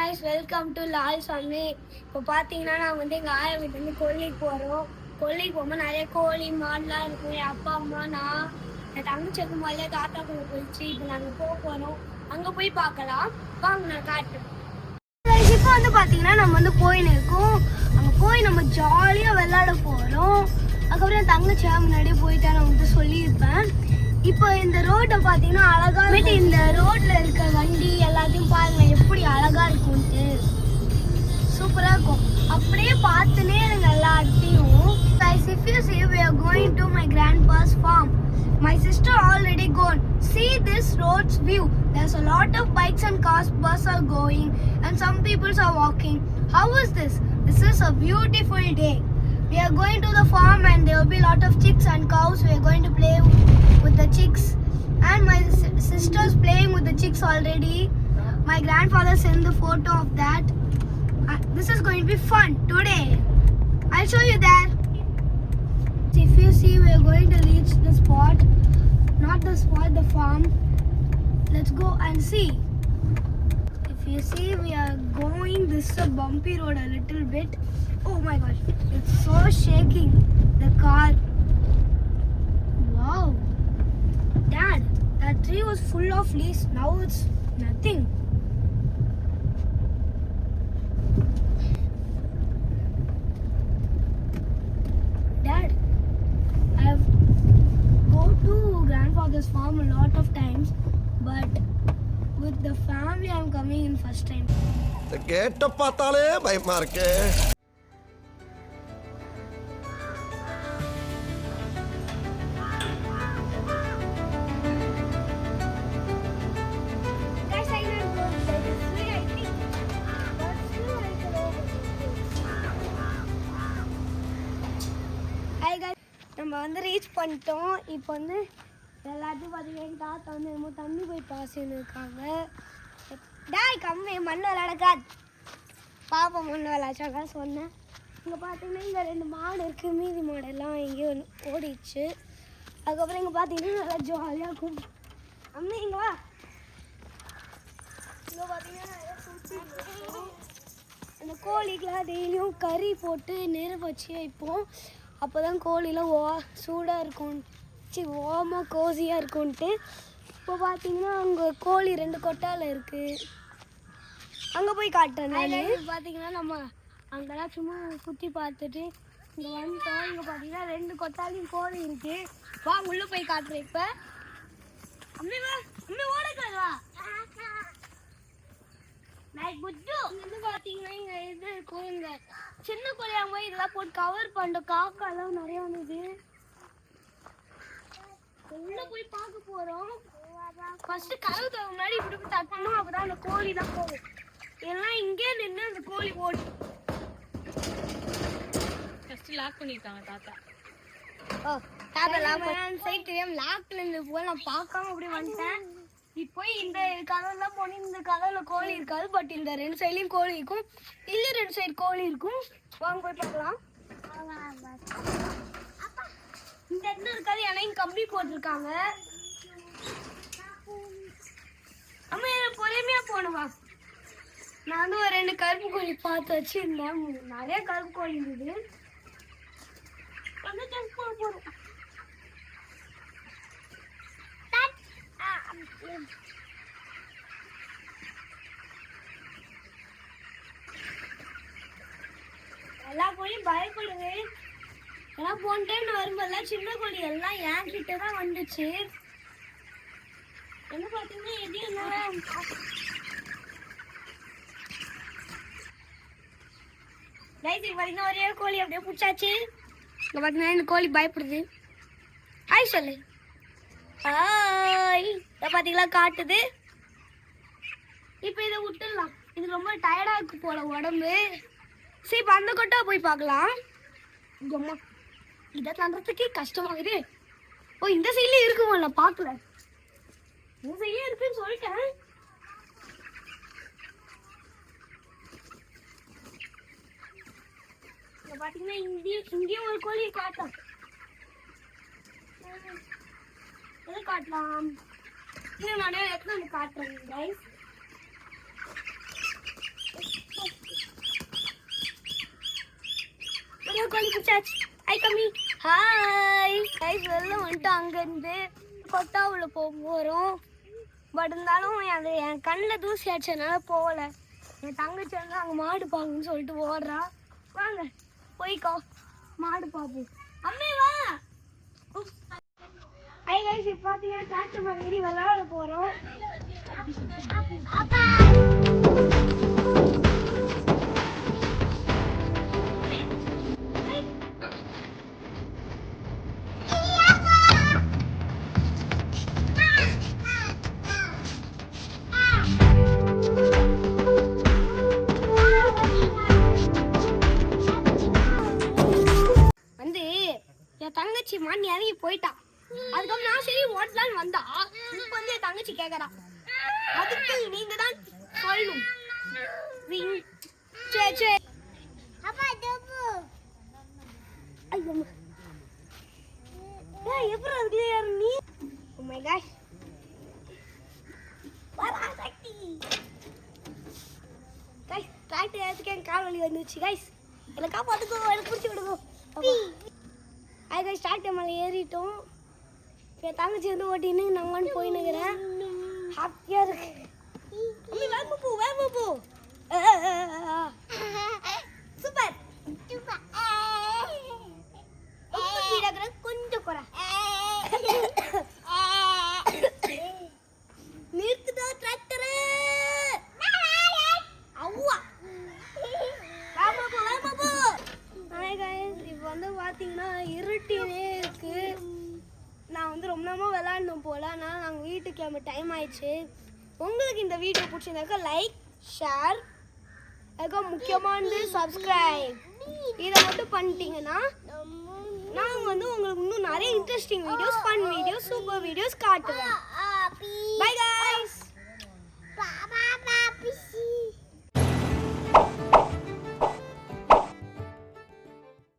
guys, welcome to Lal Sunny. இப்போ பார்த்தீங்கன்னா நான் வந்து எங்கள் ஆயா வீட்டிலேருந்து கொல்லிக்கு போகிறோம். கொல்லிக்கு போகும்போது நிறைய கோழி மாடுலாம் இருக்கும். என் அப்பா அம்மா நான் என் தங்கச்சி இருக்கும் போதே தாத்தா கூட போயிடுச்சு. இப்போ நாங்கள் போகிறோம், அங்கே போய் பார்க்கலாம். வாங்க நான் காட்டுறேன். இப்போ வந்து பார்த்தீங்கன்னா நம்ம வந்து போயின்னு இருக்கோம். அங்கே போய் நம்ம ஜாலியாக விளையாட போகிறோம். அதுக்கப்புறம் என் தங்கச்சியா முன்னாடியே போயிட்டா நான் வந்து சொல்லியிருப்பேன். இப்போ இந்த ரோட்டை பார்த்தீங்கன்னா அழகா இருக்கு. இந்த ரோட்ல இருக்க வண்டி எல்லாத்தையும் பாருங்க எப்படி அழகா இருக்கும்ட்டு. சூப்பரா இருக்கும். அப்படியே பார்த்துனே இருங்க எல்லாத்தையும். Guys, if you see, we are going to my grandpa's farm. My sister already gone. See this road's view. There's a lot of bikes and cars, bus are going, and some people are walking. How is this? This is a beautiful day. We are going to the farm and there will be a lot of chicks and cows. We are going to play with the chicks, and my sister's playing with the chicks already. My grandfather sent the photo of that. This is going to be fun today. I'll show you there. If you see, we are going to reach the spot. Not the spot, the farm. Let's go and see. If you see, we are going. This is a bumpy road a little bit. Oh my gosh, it's so shaking, the car. Wow. Dad, that tree was full of leaves. Now it's nothing. Dad, I have go to grandfather's farm a lot of times, but with the family I'm coming in first time. The gate பார்த்தாலே பயமா இருக்கு. நம்ம வந்து reach பண்ணிட்டோம். இப்போ வந்து எல்லாத்தையும் பார்த்தீங்கன்னா தாத்தா வந்து என்னமோ தண்ணி போய் பாசின்னு இருக்காங்க. டாய் கம்மி மண் விளையாடக்காது பாப்பா மண் விளையாச்சாக்கா சொன்னேன். இங்கே பார்த்தீங்கன்னா இங்கே 2 மாடு இருக்குது. மீதி மாடெல்லாம் எங்கேயோ ஓடிடுச்சு. அதுக்கப்புறம் இங்கே பார்த்தீங்கன்னா நல்லா ஜாலியாக இருக்கும். அம்மா இங்கே வா. இங்கே பார்த்தீங்கன்னா நிறைய சுற்றி அந்த கோழிக்கெலாம் டெய்லியும் கறி போட்டு நெருப்பு வச்சு வைப்போம். அப்போ தான் கோழிலாம் சூடாக இருக்கும், ஓமாக கோசியாக இருக்கும்ன்ட்டு. இப்போ பார்த்தீங்கன்னா அங்கே கோழி 2 கொட்டாயில் இருக்குது. அங்கே போய் காட்டுறேன். பார்த்தீங்கன்னா நம்ம அங்கெல்லாம் சும்மா சுற்றி பார்த்துட்டு இங்கே வந்துட்டோம். இங்கே பார்த்தீங்கன்னா 2 கொட்டாலையும் கோழி இருக்குது. வா உள்ளே போய் காட்டுறேன். இப்போ அம்மி வா, அம்மி ஓடக்கா நைட் புட்டு இங்கே பார்த்தீங்கன்னா இங்கே இது இருக்கும். இங்கே சின்ன கோழியாங்க போய் இதெல்லாம் போட்டு கவர் பண்ணிட்டோம். காக்காலாம் நிறைய வந்தது. உள்ள போய் பார்க்க போகிறோம். ஃபர்ஸ்ட் கதவு தவிர முன்னாடி இப்படி போய் தட்டணும். அப்போ தான் அந்த கோழி தான் போகும். எல்லாம் இங்கே நின்று அந்த கோழி ஓடும். ஃபர்ஸ்ட் லாக் பண்ணிருக்காங்க தாத்தா. தாத்தா லாக் சைட் தெரியாம லாக்ல இருந்து போய் நான் பார்க்காம அப்படியே வந்துட்டேன். இப்போ இந்த கதவுலாம் போனேன். இந்த கதவுல கோழி இருக்காது, பட் இந்த 2 சைட்லையும் கோழி இருக்கும். இல்ல 2 சைடு கோழி இருக்கும். வாங்க போய் பார்க்கலாம். இந்த இடத்துல இருக்காது, ஏன்னா இங்க கம்பி போட்டிருக்காங்க. அம்மா பொறுமையா போனவா. நான் வந்து ஒரு 2 கருப்பு கோழி பார்த்து வச்சிருந்தேன். நிறைய கருப்பு கோழி இருந்தது. வந்து போறோம். எல்லா கோழியும் பயப்படுங்க. ஏன்னா போன டைம் வரும்போதெல்லாம் சின்ன கோழி எல்லாம் என் கிட்ட தான் வந்துச்சு. என்ன பார்த்தீங்கன்னா எதையும் பார்த்தீங்கன்னா ஒரே கோழி அப்படியே பிடிச்சாச்சு. இங்கே பார்த்தீங்கன்னா இந்த கோழி பயப்படுது. ஆய் சொல்லு. ஆய் பார்த்தீங்களா காட்டுது. இப்போ இதை விட்டுடலாம். இது ரொம்ப டயர்டாக இருக்கு போல உடம்பு. சரி இப்போ அந்த கொட்டா போய் பார்க்கலாம். அம்மா இதை தந்துறதுக்கே கஷ்டமாகுது. ஓ இந்த சைட்லேயே இருக்குமோ, நான் பார்க்கல. இந்த சைட்லேயே இருக்குன்னு சொல்லிட்டேன். பார்த்தீங்கன்னா இங்கேயும் ஒரு கோழியை காட்டலாம். எதை காட்டலாம்? இன்னும் நிறைய இடத்துல காட்டுறேன் கைஸ். பாத்தீங்கன்னா கோழி பிடிச்சாச்சு. ஹாய் கம்மி. ஹாய் கைஸ், வெளில வந்துட்டு அங்கேருந்து கொட்டாவுல போகிறோம். பட் இருந்தாலும் அது என் கண்ணில் தூசி அடிச்சதுனால போகல. என் தங்கச்சி வந்து அங்கே மாடு பார்க்கணும்னு சொல்லிட்டு ஓடுறா. வாங்க போய்க்கோ, மாடு பார்ப்போம். அம்மே வா. ஹாய் கைஸ், இப்போ பார்த்தீங்கன்னா டிராக்டர் மாதிரி விளையாட போகிறோம். வந்து என் தங்கச்சி மான் இறங்கி போயிட்டா. அதுக்கப்புறம் நான் சரி ஓட்டலான்னு வந்தா, இப்போ வந்து என் தங்கச்சி கேட்கறா. அதுக்கு நீங்க தான் சொல்லணும். சரி சரி. ஐயோ எப்படி அதுக்கு யாரு நீ? Oh my gosh. வரா சக்தி. கைஸ், டிராக்டர் ஏத்துக்கு என் கால் வலி வந்துச்சு கைஸ். என்னை காப்பாத்துக்கோ, எனக்கு பிடிச்சி விடுங்க. அதுக்கு டிராக்டர் மேலே ஏறிட்டோம். என் தங்கச்சி வந்து ஓட்டின்னு நாங்கள் போயின்னுக்கிறேன். ஹாப்பியாக இருக்கு. வேகமா போ, வேகமா போ. சூப்பர். கொஞ்சம் குறை நிறுத்துதா டிராக்டரு. அவ்வா வேகமா போ, வேகமா போ. இப்போ வந்து பார்த்தீங்கன்னா இருட்டினே இருக்கு. நான் வந்து ரொம்ப நேரமாக விளையாடணும் போல. அதனால் நாங்கள் வீட்டுக்கு கிளம்ப டைம் ஆயிடுச்சு. உங்களுக்கு இந்த வீடியோ பிடிச்சிருந்தாக்கா லைக், ஷேர், அதுக்கு முக்கியமானது சப்ஸ்கிரைப். இதை மட்டும் பண்ணிட்டீங்கன்னா நாங்கள் வந்து உங்களுக்கு இன்னும் நிறைய interesting videos, fun videos, super videos காட்டுவேன். பை.